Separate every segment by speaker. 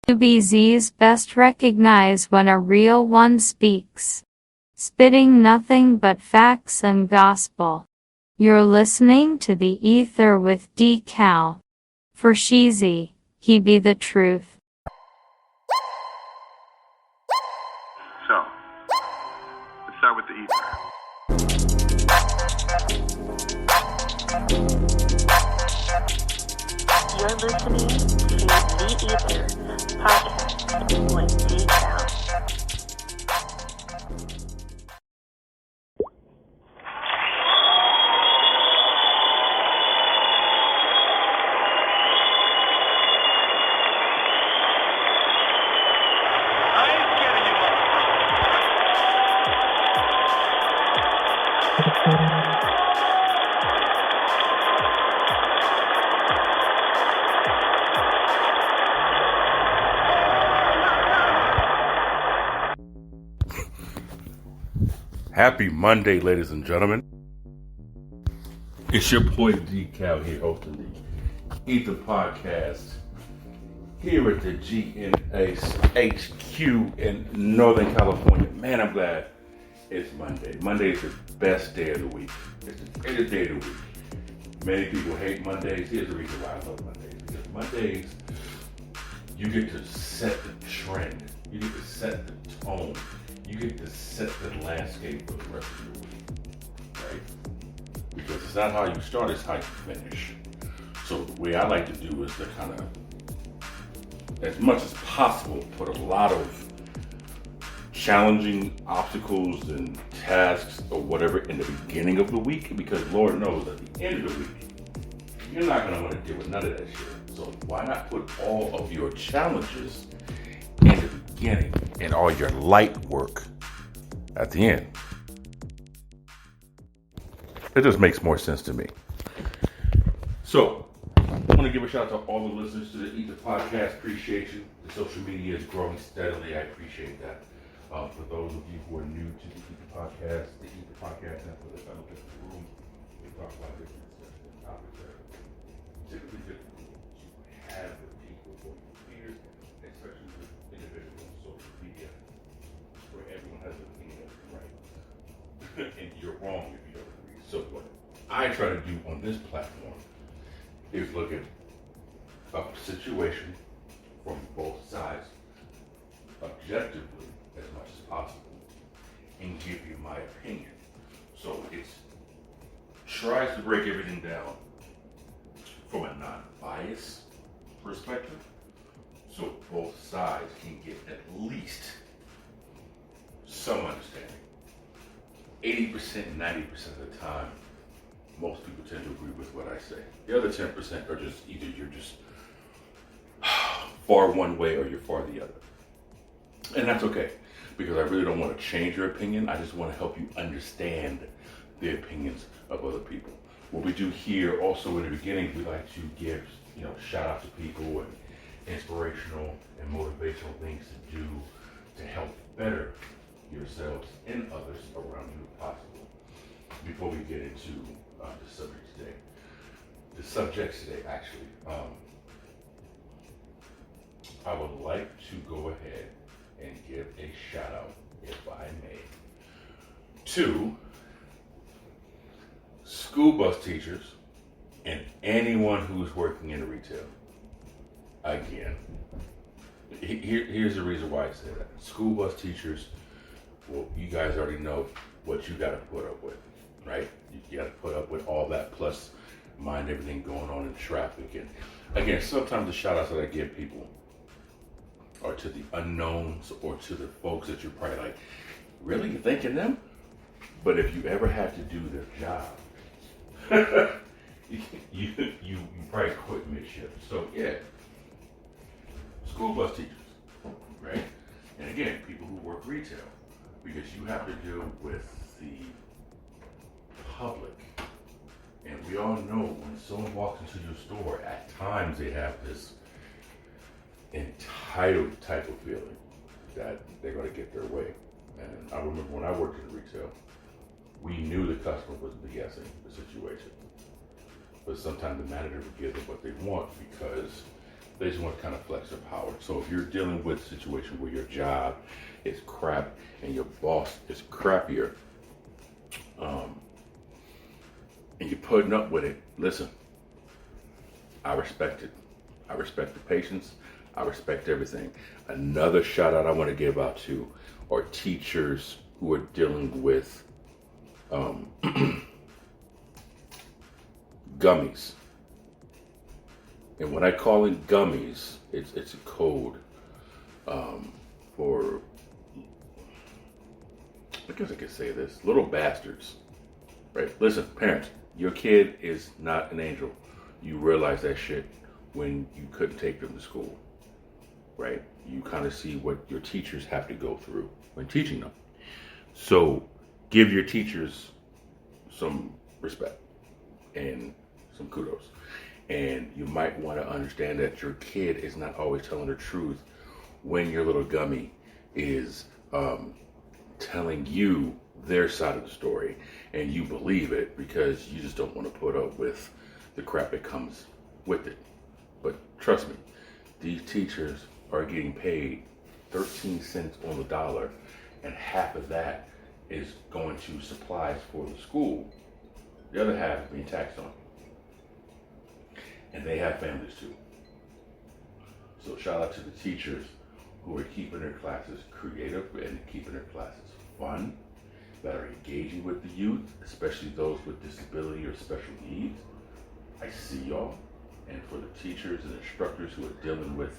Speaker 1: QBZs best recognize when a real one speaks, spitting nothing but facts and gospel. You're listening to the E.I.T.H.R with D-Cal. For Sheezy, he be the truth.
Speaker 2: So, let's start with the E.I.T.H.R.
Speaker 3: You're listening to the E.I.T.H.R podcast with D-Cal.
Speaker 4: Happy Monday, ladies and gentlemen. It's your boy D-Cal here hosting the E.I.T.H.R podcast here at the GNHQ in Northern California. Man, I'm glad it's Monday. Monday is the best day of the week. It's the greatest day of the week. Many people hate Mondays. Here's the reason why I love Mondays. Because Mondays, you get to set the trend. You get to set the tone. You get to set the landscape for the rest of your week, right? Because it's not how you start, it's how you finish. So the way I like to do is to kind of, as much as possible, put a lot of challenging obstacles and tasks or whatever in the beginning of the week, because Lord knows at the end of the week, you're not going to want to deal with none of that shit. So why not put all of your challenges in the beginning and all your light work at the end? It just makes more sense to me. So, I want to give a shout out to all the listeners to the E.I.T.H.R podcast. Appreciate you. The social media is growing steadily. I appreciate that. For those of you who are new to the E.I.T.H.R podcast, the E.I.T.H R podcast, and for the fellow in the room, we talk about different topics that are typically difficult to have with people or your peers, especially with individuals on social media, where everyone has an opinion that's right. And you're wrong if you don't agree. So what I try to do on this platform is look at a situation from both sides objectively as much as possible and give you my opinion. So it tries to break everything down from a non-biased perspective, so both sides can get at least some understanding. 80%, 90% of the time, most people tend to agree with what I say. The other 10% are just either you're just far one way or you're far the other. And that's okay, because I really don't want to change your opinion. I just want to help you understand the opinions of other people. What we do here also in the beginning, we like to give, shout out to people and inspirational and motivational things to do to help better yourselves and others around you if possible. Before we get into the subjects today, actually, I would like to go ahead and give a shout out, if I may, to school bus teachers and anyone who's working in retail. Again, here's the reason why I say that. School bus teachers, well, you guys already know what you got to put up with, right? You got to put up with all that, plus mind everything going on in traffic. And again, sometimes the shout outs that I give people are to the unknowns or to the folks that you're probably like, really, you thinking them? But if you ever have to do their job, you probably quit mid-shift. So yeah, school bus teachers, right? And again, people who work retail, because you have to deal with the public. And we all know when someone walks into your store, at times they have this entitled type of feeling that they're going to get their way. And I remember when I worked in retail, we knew the customer was BSing the situation. But sometimes the manager would give them what they want because They just want to kind of flex their power. So if you're dealing with a situation where your job is crap and your boss is crappier, and you're putting up with it, listen, I respect it. I respect the patience. I respect everything. Another shout out I want to give out to are teachers who are dealing with gummies. And when I call it gummies, it's a code for, I guess I could say this, little bastards, right? Listen, parents, your kid is not an angel. You realize that shit when you couldn't take them to school, right? You kind of see what your teachers have to go through when teaching them. So give your teachers some respect and some kudos. And you might want to understand that your kid is not always telling the truth when your little gummy is telling you their side of the story, and you believe it because you just don't want to put up with the crap that comes with it. But trust me, these teachers are getting paid 13 cents on the dollar, and half of that is going to supplies for the school. The other half is being taxed on. And they have families too. So shout out to the teachers who are keeping their classes creative and keeping their classes fun, that are engaging with the youth, especially those with disability or special needs. I see y'all. And for the teachers and instructors who are dealing with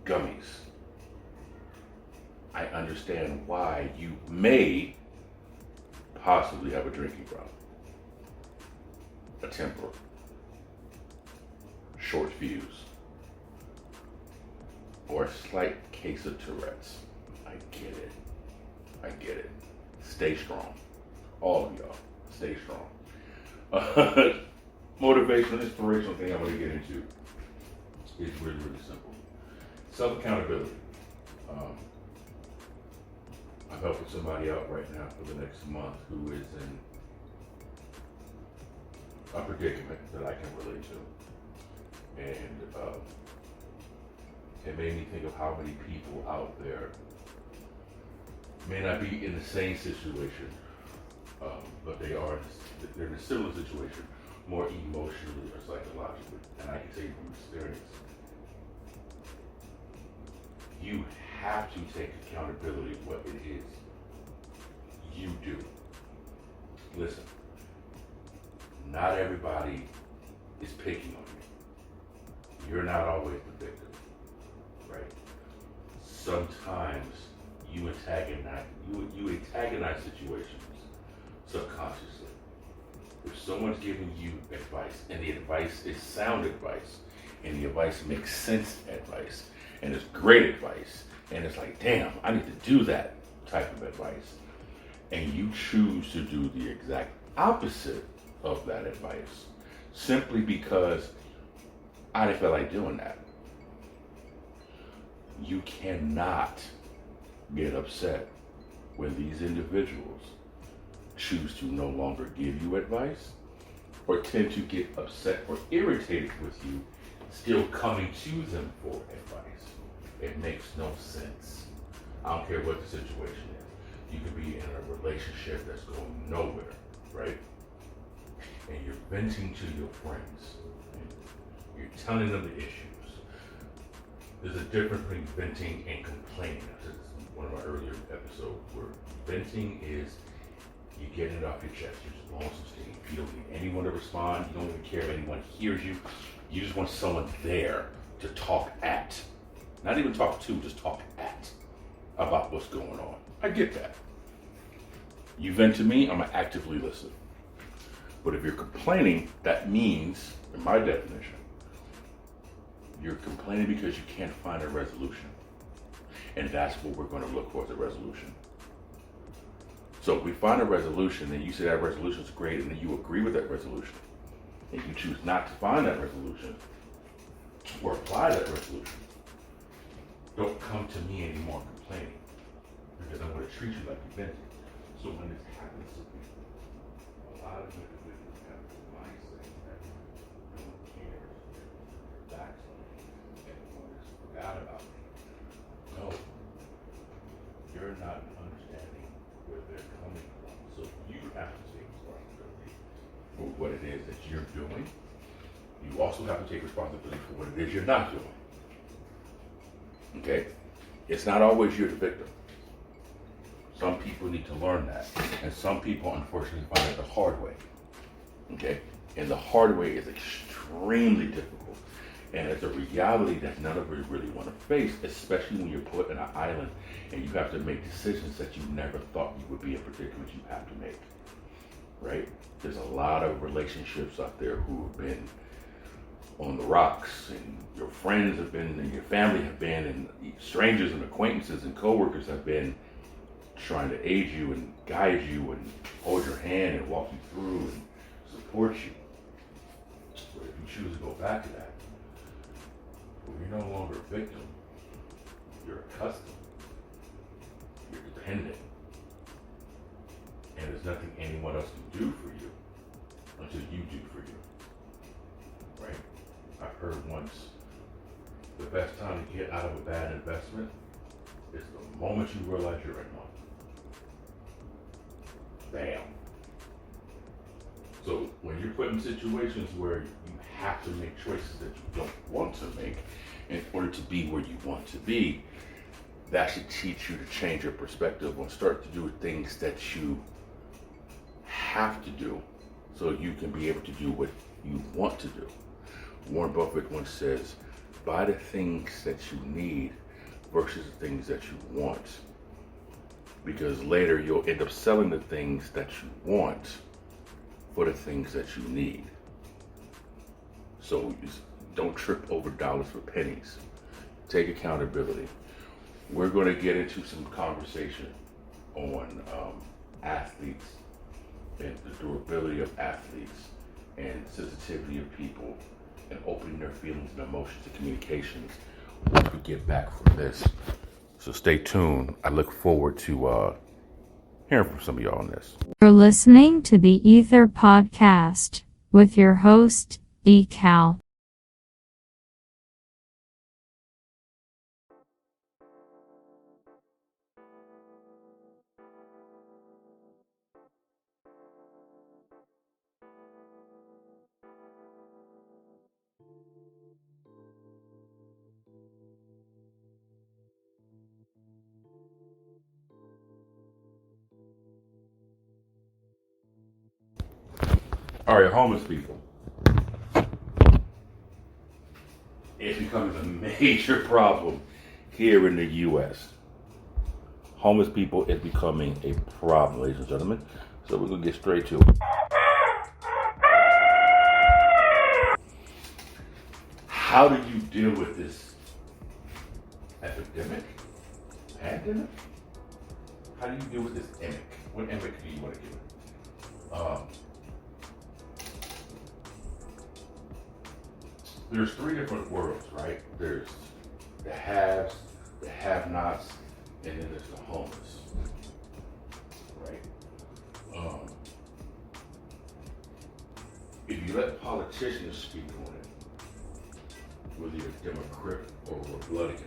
Speaker 4: gummies, I understand why you may possibly have a drinking problem, a temper, short fuse, or a slight case of Tourette's. I get it. I get it. Stay strong. All of y'all, stay strong. Motivational, inspirational thing I want to get into is really, really simple. Self-accountability. I'm helping somebody out right now for the next month who is in a predicament that I can relate to. And it made me think of how many people out there may not be in the same situation, but they're in a similar situation, more emotionally or psychologically. And I can tell you from experience, you have to take accountability of what it is you do. Listen, not everybody is picking on you. You're not always the victim, right? Sometimes you antagonize situations subconsciously. If someone's giving you advice, and the advice is sound advice, and the advice makes sense advice, and it's great advice, and it's like, damn, I need to do that type of advice, and you choose to do the exact opposite of that advice, simply because I didn't feel like doing that, you cannot get upset when these individuals choose to no longer give you advice, or tend to get upset or irritated with you still coming to them for advice. It makes no sense. I don't care what the situation is. You could be in a relationship that's going nowhere, right? And you're venting to your friends. You're telling them the issues. There's a difference between venting and complaining. That's one of my earlier episodes, where venting is you getting it off your chest. You're just blowing some steam. You don't need anyone to respond. You don't even care if anyone hears you. You just want someone there to talk at. Not even talk to, just talk at about what's going on. I get that. You vent to me, I'm going to actively listen. But if you're complaining, that means, in my definition, you're complaining because you can't find a resolution. And that's what we're going to look for, as a resolution. So if we find a resolution and you say that resolution is great, and then you agree with that resolution, and you choose not to find that resolution or apply that resolution, don't come to me anymore complaining, because I'm going to treat you like you vented. So when this happens to people, a lot of individuals have the mindset that no one cares. That's you're doing, you also have to take responsibility for what it is you're not doing. Okay? It's not always you're the victim. Some people need to learn that. And some people, unfortunately, find it the hard way. Okay? And the hard way is extremely difficult. And it's a reality that none of us really want to face, especially when you're put in an island and you have to make decisions that you never thought you would be in predicaments you have to make. Right? There's a lot of relationships out there who have been on the rocks, and your friends have been, and your family have been, and strangers and acquaintances and coworkers have been trying to aid you and guide you and hold your hand and walk you through and support you. But if you choose to go back to that, well, you're no longer a victim. You're accustomed. You're dependent. And there's nothing anyone else can do for you until you do for you. Right? I heard once, the best time to get out of a bad investment is the moment you realize you're in one. Bam. So when you're put in situations where you have to make choices that you don't want to make in order to be where you want to be, that should teach you to change your perspective and start to do things that you have to do so you can be able to do what you want to do. Warren Buffett once says, buy the things that you need versus the things that you want. Because later you'll end up selling the things that you want for the things that you need. So don't trip over dollars for pennies. Take accountability. We're going to get into some conversation on athletes and the durability of athletes and sensitivity of people and opening their feelings and emotions to communications once we get back from this. So stay tuned. I look forward to hearing from some of y'all on this.
Speaker 1: You're listening to the E.I.T.H.R podcast with your host, E.I.T.H.R.
Speaker 4: All right, homeless people. It's becoming a major problem here in the U.S. Homeless people is becoming a problem, ladies and gentlemen. So we're going to get straight to it. How do you deal with this epidemic? Pandemic? How do you deal with this emic? What emic do you want to give it? There's three different worlds, right? There's the haves, the have-nots, and then there's the homeless, right? If you let politicians speak on it, whether you're a Democrat or a Republican,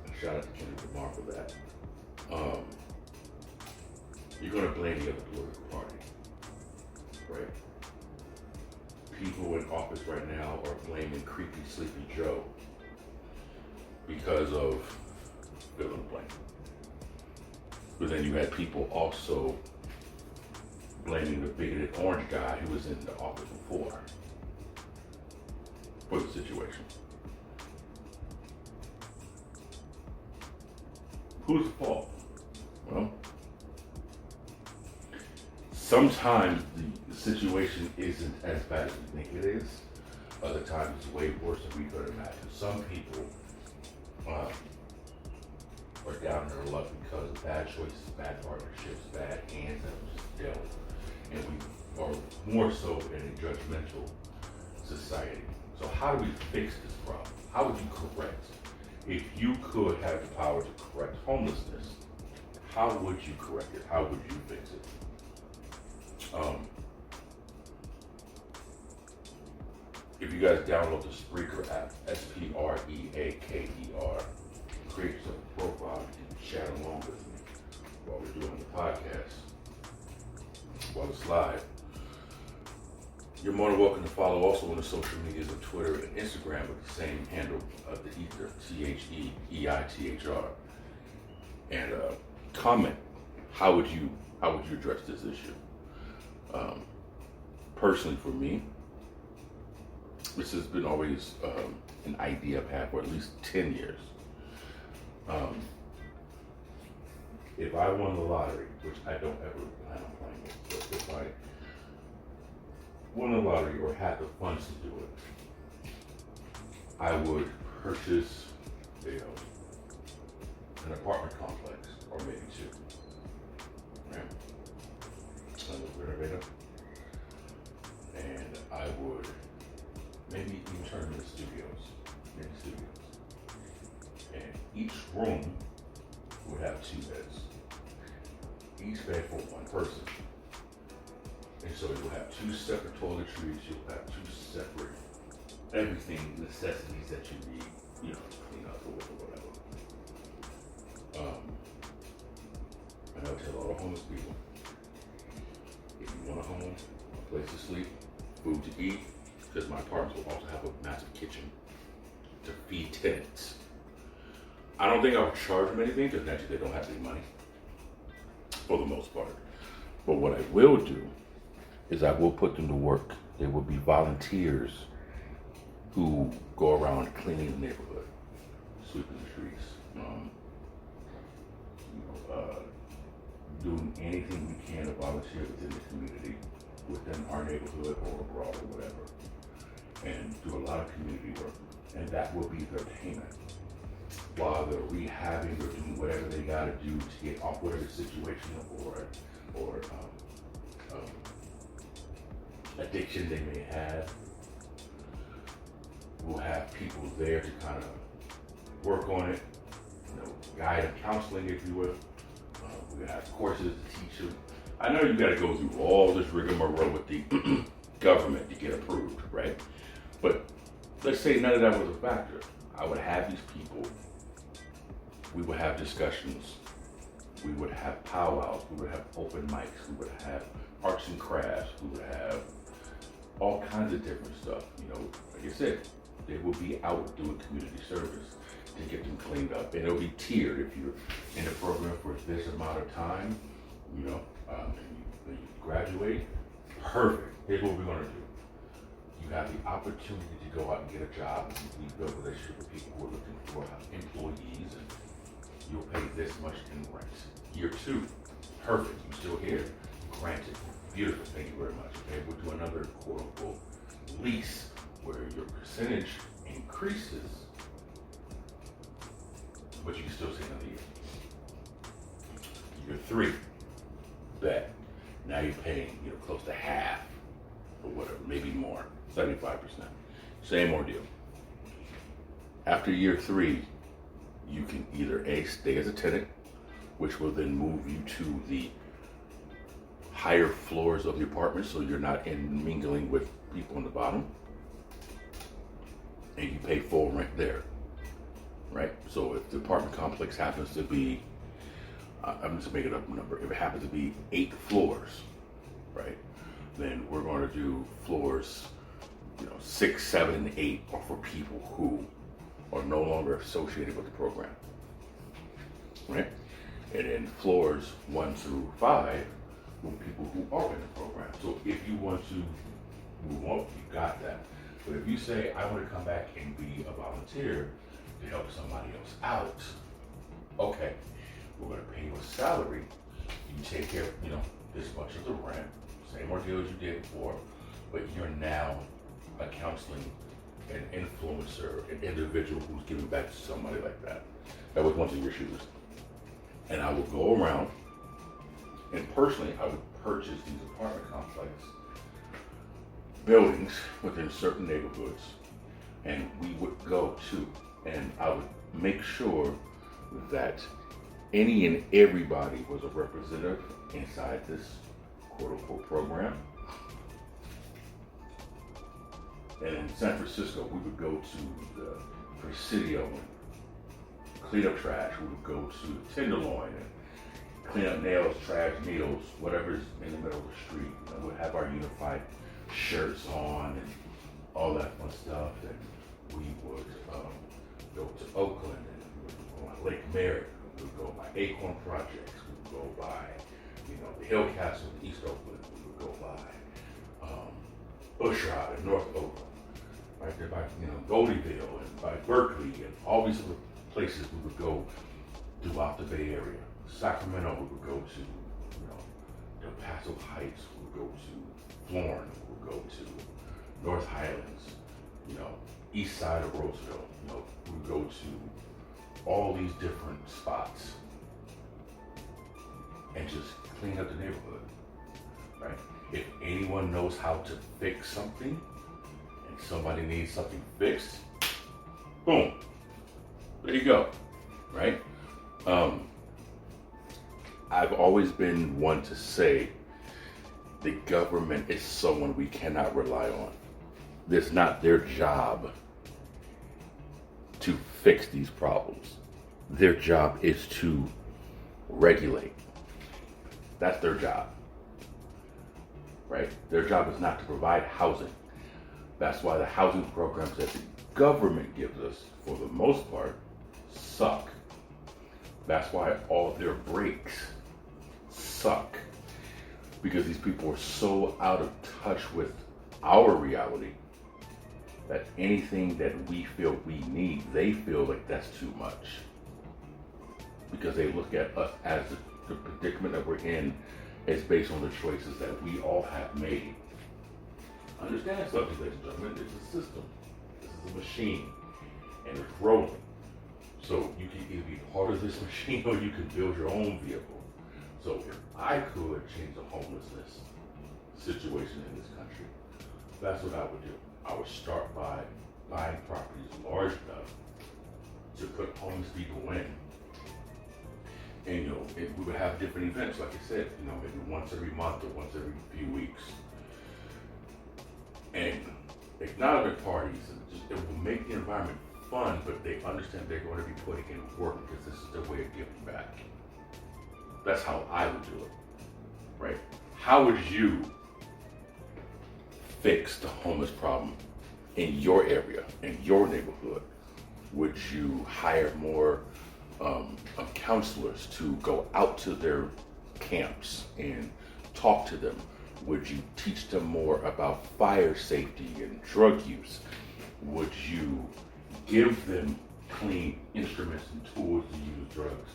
Speaker 4: and shout out to Kendrick Lamar for that, you're going to blame the other political party, right? People in office right now are blaming creepy Sleepy Joe because of fill in the blank. But then you had people also blaming the bigoted orange guy who was in the office before for the situation. Who's the fault? Well, sometimes the situation isn't as bad as we think it is. Other times it's way worse than we could imagine. Some people are down in their luck because of bad choices, bad partnerships, bad hands that were just dealt. And we are more so in a judgmental society. So how do we fix this problem? How would you correct? If you could have the power to correct homelessness, how would you correct it? How would you fix it? If you guys download the Spreaker app, Spreaker, create yourself a profile and chat along with me while we're doing the podcast, while it's live. You're more than welcome to follow also on the social medias of Twitter and Instagram with the same handle of the E.I.T.H.R, E.I.T.H.R, and comment. How would you address this issue? Personally, for me, this has been always an idea I've had for at least 10 years. If I won the lottery, which I don't ever plan on playing it, but if I won the lottery or had the funds to do it, I would purchase an apartment complex, or maybe two. Right? I would renovate them, and I would maybe even turn them into studios, and each room would have 2 beds, each bed for one person. And so you'll have 2 separate toiletries, you'll have 2 separate everything, necessities that you need, clean up or whatever. And I would tell all the homeless people, if you want a home, a place to sleep, food to eat, because my apartments will also have a massive kitchen to feed tenants. I don't think I would charge them anything, because naturally they don't have any money, for the most part. But what I will do is I will put them to work. There will be volunteers who go around cleaning the neighborhood, sweeping the streets, doing anything we can to volunteer within the community, within our neighborhood or abroad or whatever, and do a lot of community work. And that will be their payment while they're rehabbing or doing whatever they got to do to get off whatever situation or addiction they may have. We'll have people there to kind of work on it, guide them, counseling, if you will. We're gonna have courses to teach them. I know you got to go through all this rigmarole with the government to get approved, right? But let's say none of that was a factor. I would have these people. We would have discussions. We would have powwows. We would have open mics. We would have arts and crafts. We would have all kinds of different stuff. Like I said, they will be out doing community service to get them cleaned up. And it'll be tiered. If you're in the program for this amount of time, and you graduate, perfect. Here's what we're going to do. You have the opportunity to go out and get a job. We build a relationship with people who are looking for employees, and you'll pay this much in rent. Year 2, perfect. You're still here. Granted. Beautiful. Thank you very much. Okay, we'll do another quote unquote lease where your percentage increases, but you can still stay another year. Year 3, bet. Now you're paying, close to half or whatever, maybe more, 75%. Same ordeal. After year 3, you can either A, stay as a tenant, which will then move you to the higher floors of the apartment so you're not mingling with people on the bottom, and you pay full rent there, right? So if the apartment complex happens to be, I'm just making up a number, if it happens to be 8 floors, right, then we're going to do floors, 6, 7, and 8 are for people who are no longer associated with the program, right? And then floors 1 through 5 for people who are in the program. So if you want to move on, you got that. But if you say, I want to come back and be a volunteer to help somebody else out, okay, we're going to pay you a salary. You take care of, this much of the rent, same ordeal as you did before, but you're now a counseling, an influencer, an individual who's giving back to somebody like that. That was once in your shoes. And I would go around, and personally, I would purchase these apartment complex buildings within certain neighborhoods, and we would go to, and I would make sure that any and everybody was a representative inside this quote-unquote program. And in San Francisco, we would go to the Presidio and clean up trash. We would go to Tenderloin and clean up nails, trash, needles, whatever's in the middle of the street. We'd have our unified shirts on and all that fun stuff. And we would go to Oakland and we would go on Lake Merritt. We would go by Acorn Projects. We would go by, the Hill Castle in East Oakland. We would go by Bushrod in North Oakland. Right there by, Goldeyville and by Berkeley and all these other places we would go throughout the Bay Area. Sacramento, we would go to, El Paso Heights, we would go to Florin, we would go to North Highlands, east side of Roseville, we would go to all these different spots and just clean up the neighborhood, right? If anyone knows how to fix something, somebody needs something fixed, boom, there you go, right? I've always been one to say the government is someone we cannot rely on. It's not their job to fix these problems. Their job is to regulate. That's their job, right? Their job is not to provide housing. That's why the housing programs that the government gives us, for the most part, suck. That's why all their breaks suck. Because these people are so out of touch with our reality that anything that we feel we need, they feel like that's too much. Because they look at us as the predicament that we're in is based on the choices that we all have made. Understand something, ladies and gentlemen, it's a system. This is a machine, and it's rolling. So you can either be part of this machine or you can build your own vehicle. So if I could change the homelessness situation in this country, that's what I would do. I would start by buying properties large enough to put homeless people in. And we would have different events, like I said, maybe once every month or once every few weeks. And acknowledgement parties, it will make the environment fun, but they understand they're going to be putting in work because this is their way of giving back. That's how I would do it, right? How would you fix the homeless problem in your area, in your neighborhood? Would you hire more counselors to go out to their camps and talk to them? Would you teach them more about fire safety and drug use? Would you give them clean instruments and tools to use drugs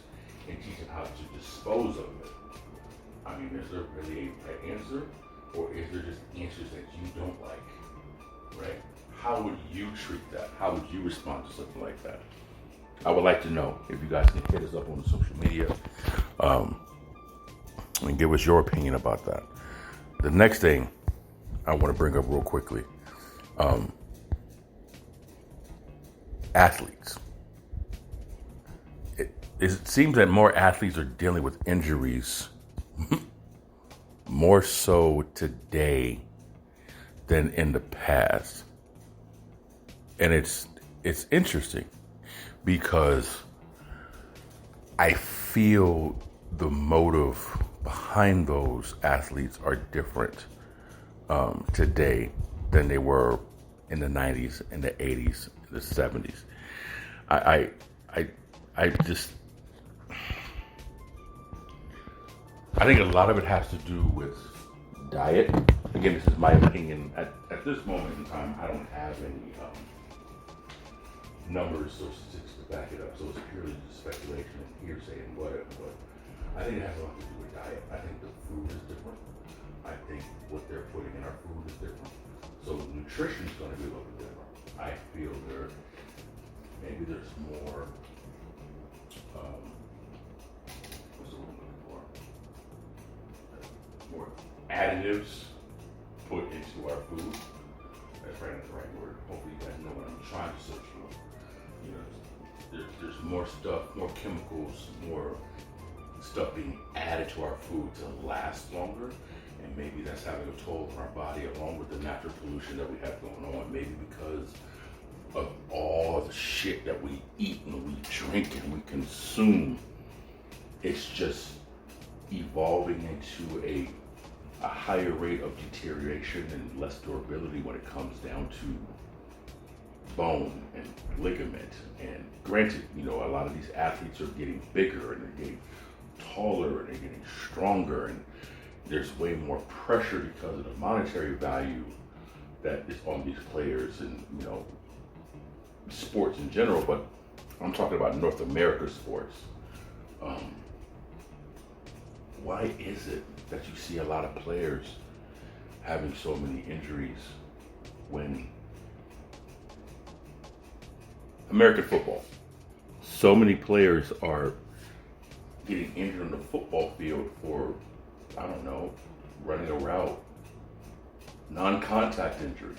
Speaker 4: and teach them how to dispose of it? I mean, is there really an answer, or is there just answers that you don't like, right? How would you treat that? How would you respond to something like that? I would like to know if you guys can hit us up on the social media and give us your opinion about that. The next thing I want to bring up real quickly, athletes. It seems that more athletes are dealing with injuries more so today than in the past. And it's interesting because I feel the motive behind those athletes are different today than they were in the 90s, in the 80s, in the 70s. I think a lot of it has to do with diet. Again, this is my opinion. At this moment in time, I don't have any numbers or statistics to back it up, so it's purely just speculation and hearsay and whatever. But I think it has a lot to do with diet. I think the food is different. I think what they're putting in our food is different. So nutrition is going to be a little bit different. I feel maybe there's more, what's the word I'm looking for? More additives put into our food. That's right, that's the right word. Hopefully you guys know what I'm trying to search for. There's more stuff, more chemicals, more stuff being added to our food to last longer, and maybe that's having a toll on our body along with the natural pollution that we have going on. Maybe because of all the shit that we eat and we drink and we consume, it's just evolving into a a higher rate of deterioration and less durability when it comes down to bone and ligament. And granted, a lot of these athletes are getting bigger and they're getting taller and they're getting stronger, and there's way more pressure because of the monetary value that is on these players and sports in general. But I'm talking about North America sports. Why is it that you see a lot of players having so many injuries when American football, so many players are getting injured on the football field for, I don't know, running a route, non-contact injury,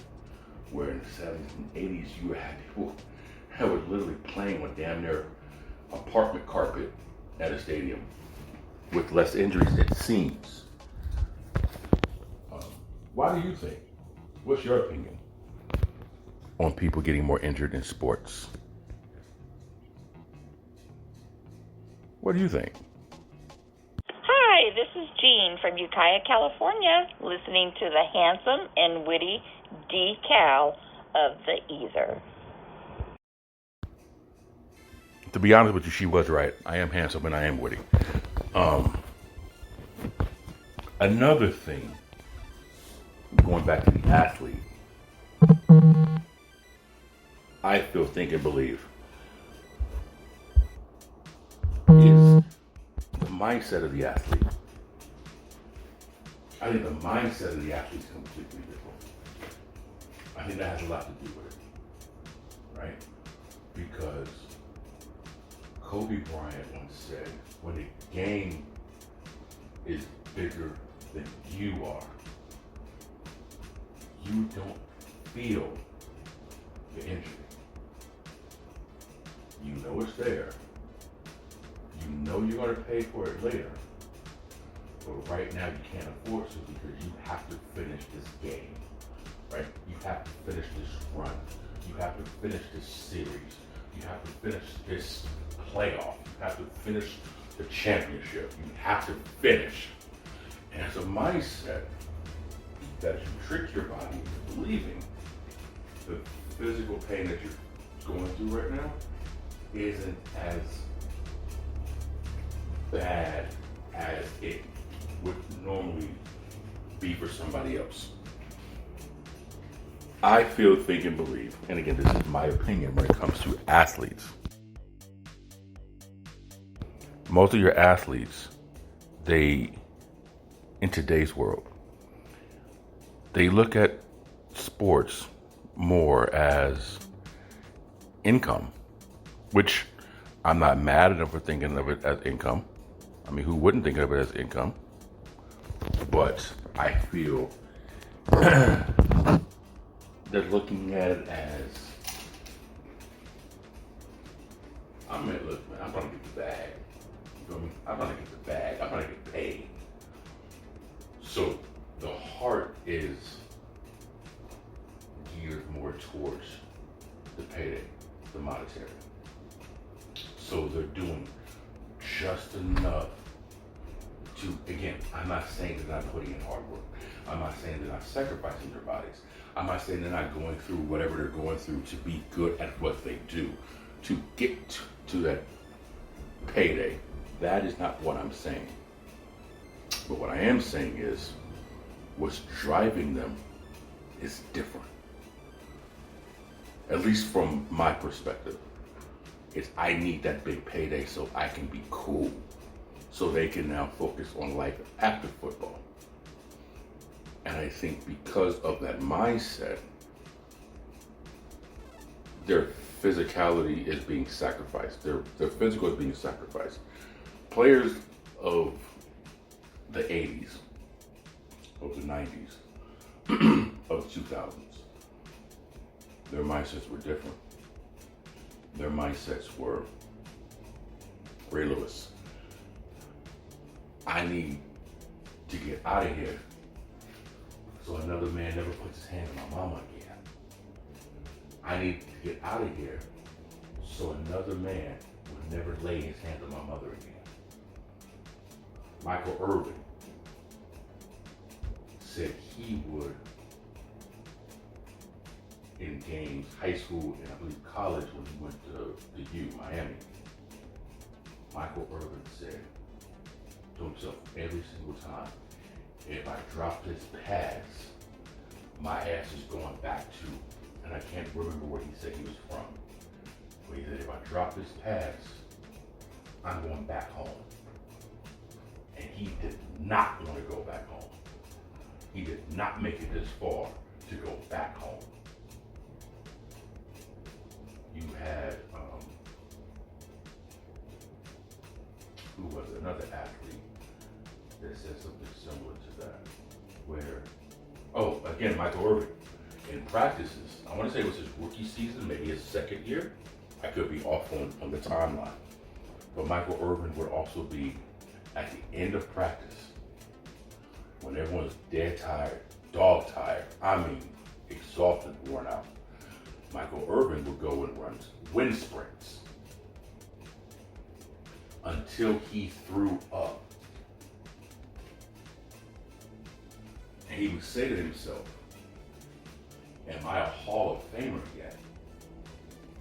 Speaker 4: where in the 70s and 80s you had people that were literally playing on damn near apartment carpet at a stadium with less injuries, it seems. Why do you think? What's your opinion on people getting more injured in sports? What do you think?
Speaker 3: Hi, this is Jean from Ukiah, California, listening to the handsome and witty D. Cal of the E.I.T.H.R.
Speaker 4: To be honest with you, she was right. I am handsome and I am witty. Another thing, going back to the athlete, I feel, think, and believe, is the mindset of the athlete. I think the mindset of the athlete is completely different. I think that has a lot to do with it, right? Because Kobe Bryant once said, when the game is bigger than you are, you don't feel the injury. You know it's there. You know you're going to pay for it later. But right now you can't afford to, because you have to finish this game, right? You have to finish this run. You have to finish this series. You have to finish this playoff. You have to finish the championship. You have to finish. And it's a mindset that you trick your body into believing the physical pain that you're going through right now isn't as bad as it would normally be for somebody else. I feel, think, and believe, and again, this is my opinion when it comes to athletes. Most of your athletes, in today's world, they look at sports more as income, which I'm not mad at them for thinking of it as income. I mean, who wouldn't think of it as income? But I feel they're looking at it as, I'm gonna get the bag. You feel me? I'm gonna get the bag. I'm gonna get paid. So the heart is geared more towards the payday, the monetary. So they're doing just enough to, again, I'm not saying they're not putting in hard work. I'm not saying they're not sacrificing their bodies. I'm not saying they're not going through whatever they're going through to be good at what they do, to get to that payday. That is not what I'm saying. But what I am saying is, what's driving them is different. At least from my perspective. It's, I need that big payday so I can be cool. So they can now focus on life after football. And I think because of that mindset, their physicality is being sacrificed. Their physical is being sacrificed. Players of the 80s, of the 90s, of the 2000s, their mindsets were different. Their mindsets were, Ray Lewis, I need to get out of here so another man never puts his hand on my mama again. I need to get out of here so another man will never lay his hand on my mother again. Michael Irvin, said he would, in games, high school and I believe college when he went to Miami, Michael Irvin said to himself every single time, if I drop this pass, my ass is going back to, and I can't remember where he said he was from, but he said if I drop this pass, I'm going back home. And he did not want to go back home. He did not make it this far to go back home. You had, who was it? Another athlete that said something similar to that, where, again, Michael Irvin, in practices, I want to say it was his rookie season, maybe his second year. I could be off on the timeline. But Michael Irvin would also be at the end of practice, when everyone's dead tired, dog tired, I mean, exhausted, worn out. Michael Irvin would go and run wind sprints until he threw up. And he would say to himself, am I a Hall of Famer yet?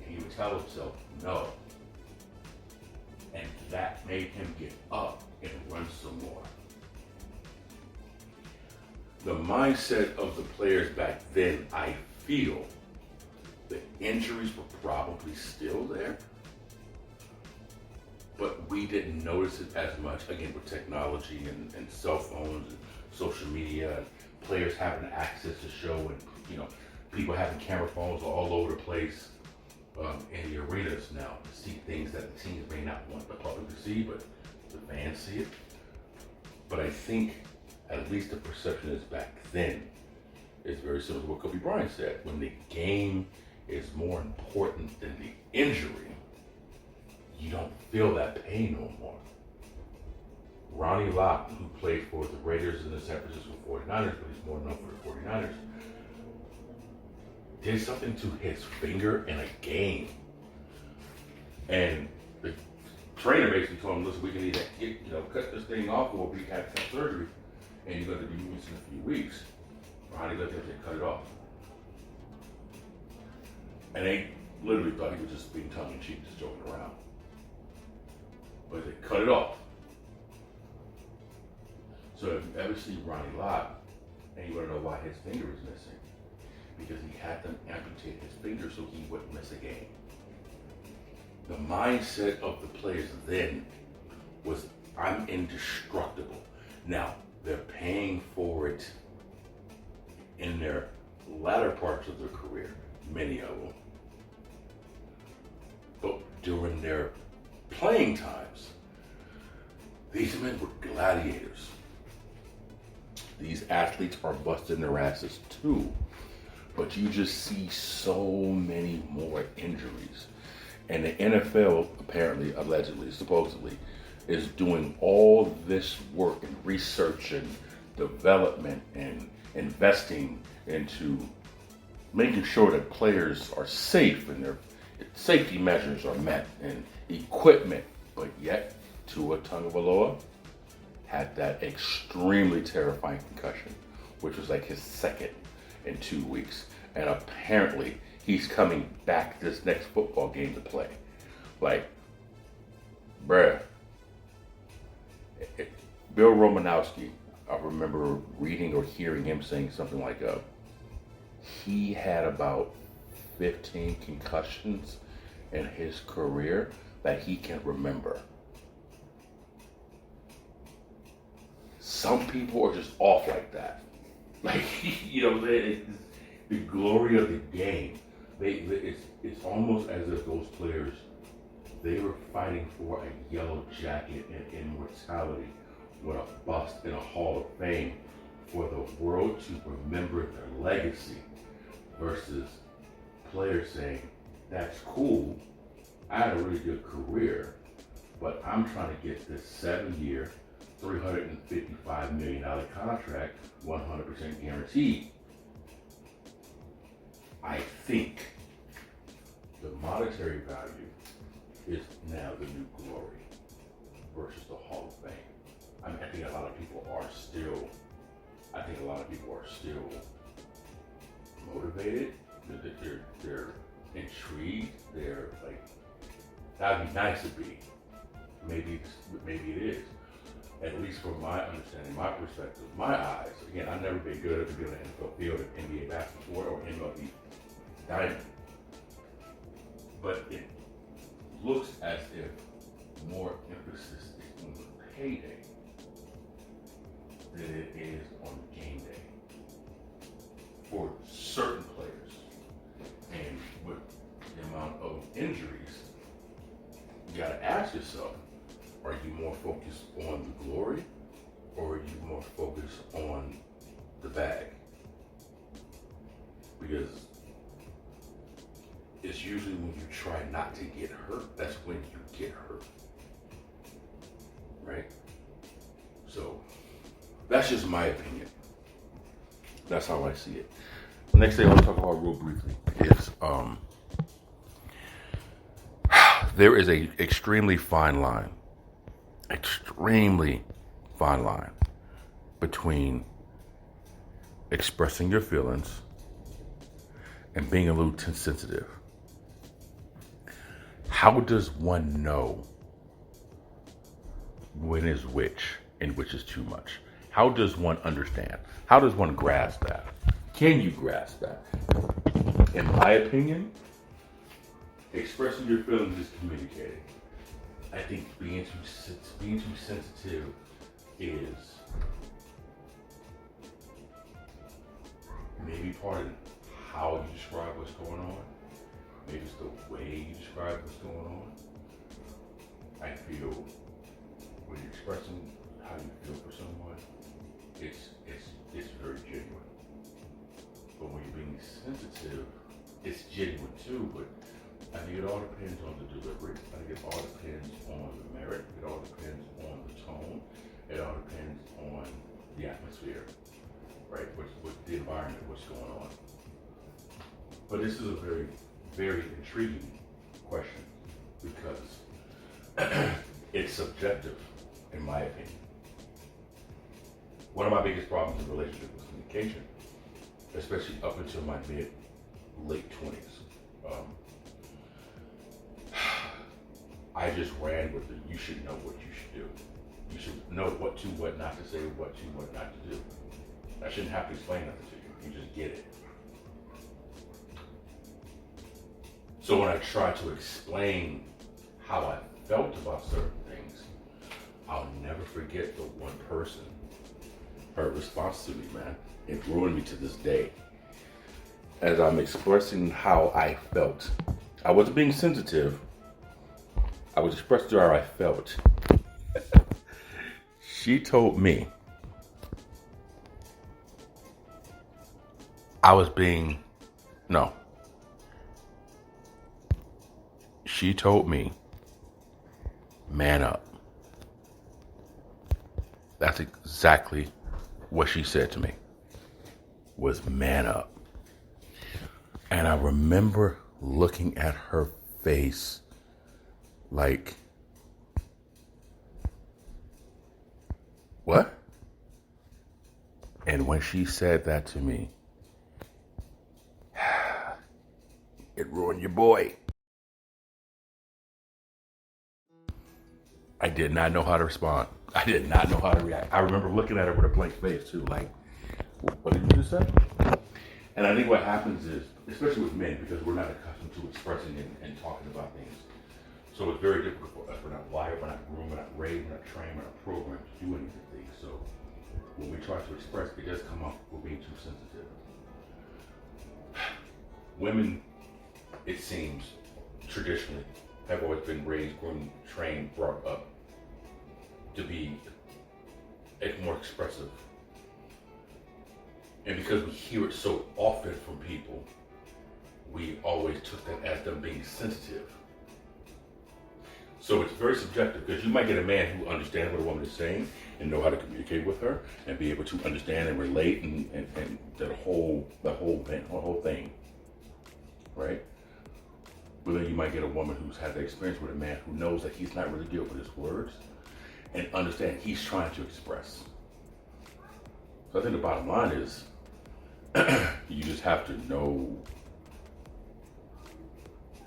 Speaker 4: And he would tell himself, no. And that made him get up and run some more. The mindset of the players back then, I feel, the injuries were probably still there, but we didn't notice it as much, again, with technology and cell phones and social media, and players having access to show, and people having camera phones all over the place in the arenas now to see things that the teams may not want the public to see, but the fans see it. But I think at least the perception is back then is very similar to what Kobe Bryant said. When the game is more important than the injury, you don't feel that pain no more. Ronnie Lott, who played for the Raiders and the San Francisco 49ers, but he's more known for the 49ers, did something to his finger in a game. And the trainer basically told him, listen, we can either cut this thing off or we have to have surgery and you're going to be missing in a few weeks. Ronnie looked at him and cut it off. And they literally thought he was just being tongue-in-cheek, just joking around. But they cut it off. So if you ever see Ronnie Lott and you want to know why his finger is missing, because he had them amputate his finger so he wouldn't miss a game. The mindset of the players then was, I'm indestructible. Now, they're paying for it in their latter parts of their career, many of them. But during their playing times, these men were gladiators. These athletes are busting their asses too. But you just see so many more injuries. And the NFL, apparently, allegedly, supposedly, is doing all this work and research and development and investing into making sure that players are safe and their safety measures are met and equipment. But yet, Tua Tagovailoa had that extremely terrifying concussion, which was like his second in 2 weeks. And apparently he's coming back this next football game to play. Like, bruh. Bill Romanowski, I remember reading or hearing him saying something like, he had about 15 concussions in his career that he can remember. Some people are just off like that. Like, the glory of the game. It's almost as if those players, they were fighting for a yellow jacket and immortality with a bust in a Hall of Fame for the world to remember their legacy, versus players saying, that's cool, I had a really good career, but I'm trying to get this 7-year, $355 million contract 100% guaranteed. I think the monetary value is now the new glory versus the Hall of Fame. I think a lot of people are still I think a lot of people are still motivated. They're intrigued. They're like, that'd be nice to be. Maybe it is. At least from my understanding, my perspective, my eyes. Again, I've never been good at being an NFL field, an NBA basketball, or MLB diamond. But it looks as if more emphasis is on the payday than it is on game day for certain players. And with the amount of injuries, you gotta ask yourself, are you more focused on the glory, or are you more focused on the bag? Because it's usually when you try not to get hurt, that's when you get hurt, right? So that's just my opinion. That's how I see it. The next thing I want to talk about real briefly is there is a extremely fine line between expressing your feelings and being a little too sensitive. How does one know when is which and which is too much? How does one understand? How does one grasp that? Can you grasp that? In my opinion, expressing your feelings is communicating. I think being too sensitive is maybe part of how you describe what's going on. Maybe it's the way you describe what's going on. I feel when you're expressing how you feel for someone, it's very genuine. But when you're being sensitive, it's genuine too, but I think it all depends on the delivery. I think it all depends on the merit. It all depends on the tone. It all depends on the atmosphere, right? What's the environment, what's going on. But this is a very, very intriguing question because it's subjective, in my opinion. One of my biggest problems in relationship was communication, especially up until my late 20s. I just ran with it. You should know what you should do. You should know what not to say, what not to do. I shouldn't have to explain nothing to you. You just get it. So when I try to explain how I felt about certain things, I'll never forget the one person, her response to me, man. It ruined me to this day. As I'm expressing how I felt, I wasn't being sensitive. I was expressing to her how I felt. She told me she told me, man up. That's exactly what she said to me, was man up. And I remember looking at her face like, what? And when she said that to me, it ruined your boy. I did not know how to respond. I did not know how to react. I remember looking at her with a blank face too, like, what did you just say? And I think what happens is, especially with men, because we're not accustomed to expressing and talking about things, so it's very difficult for us. We're not wired, we're not groomed, we're not raised, we're not trained, we're not programmed to do anything. So when we try to express, it does come off we're being too sensitive. Women, it seems, traditionally, have always been raised, groomed, trained, brought up to be more expressive. And because we hear it so often from people, we always took that as them being sensitive. So it's very subjective, because you might get a man who understands what a woman is saying and know how to communicate with her and be able to understand and relate and the whole thing, right? But then you might get a woman who's had the experience with a man who knows that he's not really good with his words and understand he's trying to express. So I think the bottom line is you just have to know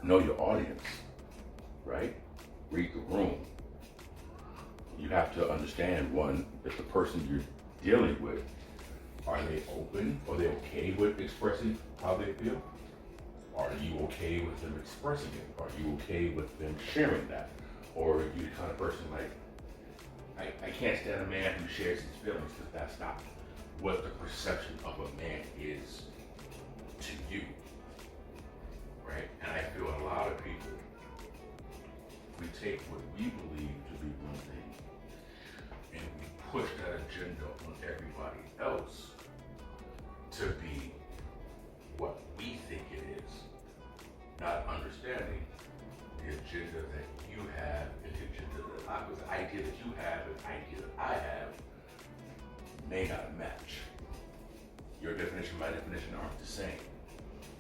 Speaker 4: your audience, right? Read the room. You have to understand, one, if the person you're dealing with, are they open? Are they okay with expressing how they feel? Are you okay with them expressing it? Are you okay with them sharing that? Or are you the kind of person like, I can't stand a man who shares his feelings, because that's not what the perception of a man is to you, right? And I feel a lot of people, we take what we believe to be one thing, and we push that agenda on everybody else to be what we think it is, not understanding the agenda that you have and the agenda that the idea that you have and the idea that I have may not match. Your definition, my definition aren't the same.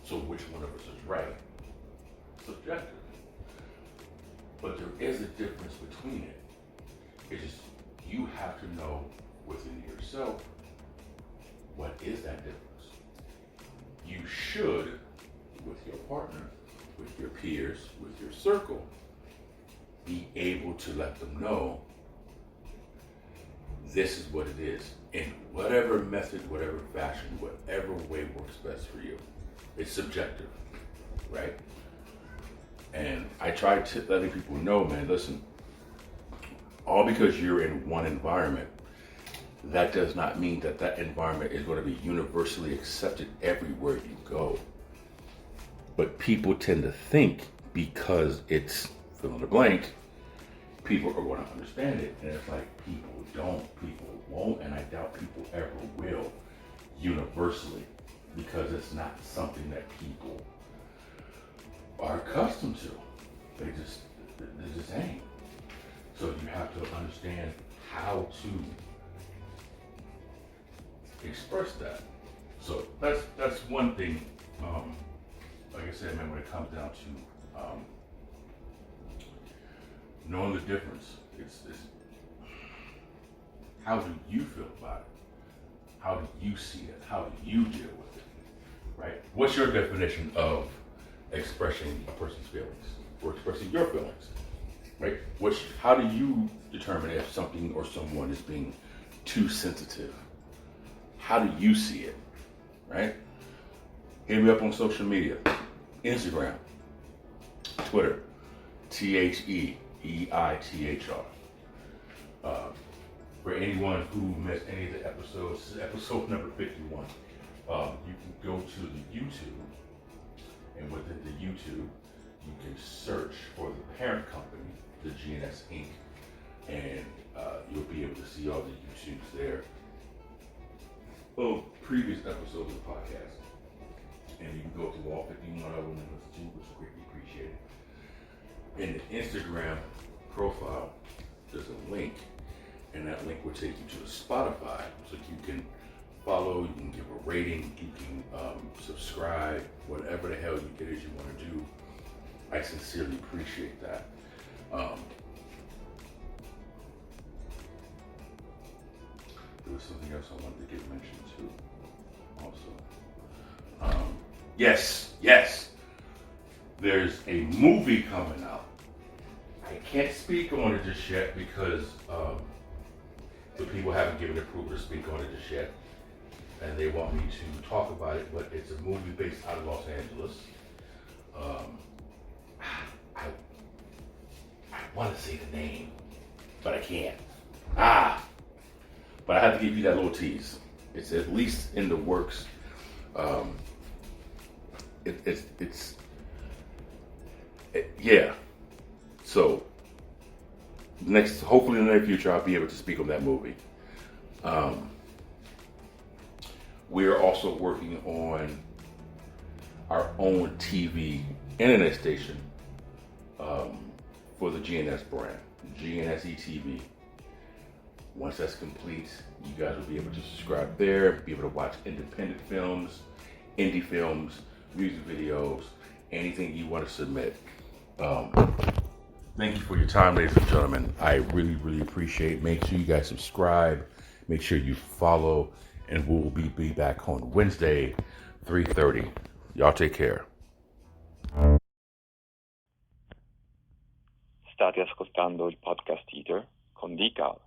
Speaker 4: So which one of us is right? Subjective. But there is a difference between it. It's just, you have to know within yourself, what is that difference? You should, with your partner, with your peers, with your circle, be able to let them know this is what it is, in whatever method, whatever fashion, whatever way works best for you. It's subjective, right? And I try to letting people know, man, listen, all because you're in one environment, that does not mean that that environment is going to be universally accepted everywhere you go. But people tend to think because it's fill in the blank, people are going to understand it. And it's like, people don't, people won't, and I doubt people ever will universally, because it's not something that people are accustomed to. They just ain't. So you have to understand how to express that. So that's one thing. Like I said, man, when it comes down to knowing the difference, it's how do you feel about it? How do you see it? How do you deal with it? Right? What's your definition of expressing a person's feelings or expressing your feelings? Right? How do you determine if something or someone is being too sensitive? How do you see it? Right? Hit me up on social media. Instagram, Twitter, E.I.TH.R. For anyone who missed any of the episodes, this is episode number 51. You can go to the YouTube, and within the YouTube, you can search for the parent company, the GNS Inc., and you'll be able to see all the YouTubes there of previous episodes of the podcast. And you can go through all 51 of them and listen to, which is greatly appreciated. In the Instagram profile, there's a link, and that link will take you to the Spotify, so you can follow, you can give a rating, you can subscribe, whatever the hell it is you want to do. I sincerely appreciate that. There was something else I wanted to get mentioned too, also. Yes. There's a movie coming out. I can't speak on it just yet because the people haven't given approval to speak on it just yet, and they want me to talk about it. But it's a movie based out of Los Angeles. I want to say the name, but I can't. But I have to give you that little tease. It's at least in the works. Yeah. So hopefully in the near future, I'll be able to speak on that movie. We're also working on our own TV internet station for the GNS brand, GNS ETV. Once that's complete, you guys will be able to subscribe there, be able to watch independent films, indie films, music videos, anything you want to submit. Thank you for your time, ladies and gentlemen. I really, really appreciate it. Make sure you guys subscribe. Make sure you follow and we'll be back on Wednesday, 3:30. Y'all take care.
Speaker 5: State ascoltando il podcast E.I.T.H.R con D.K.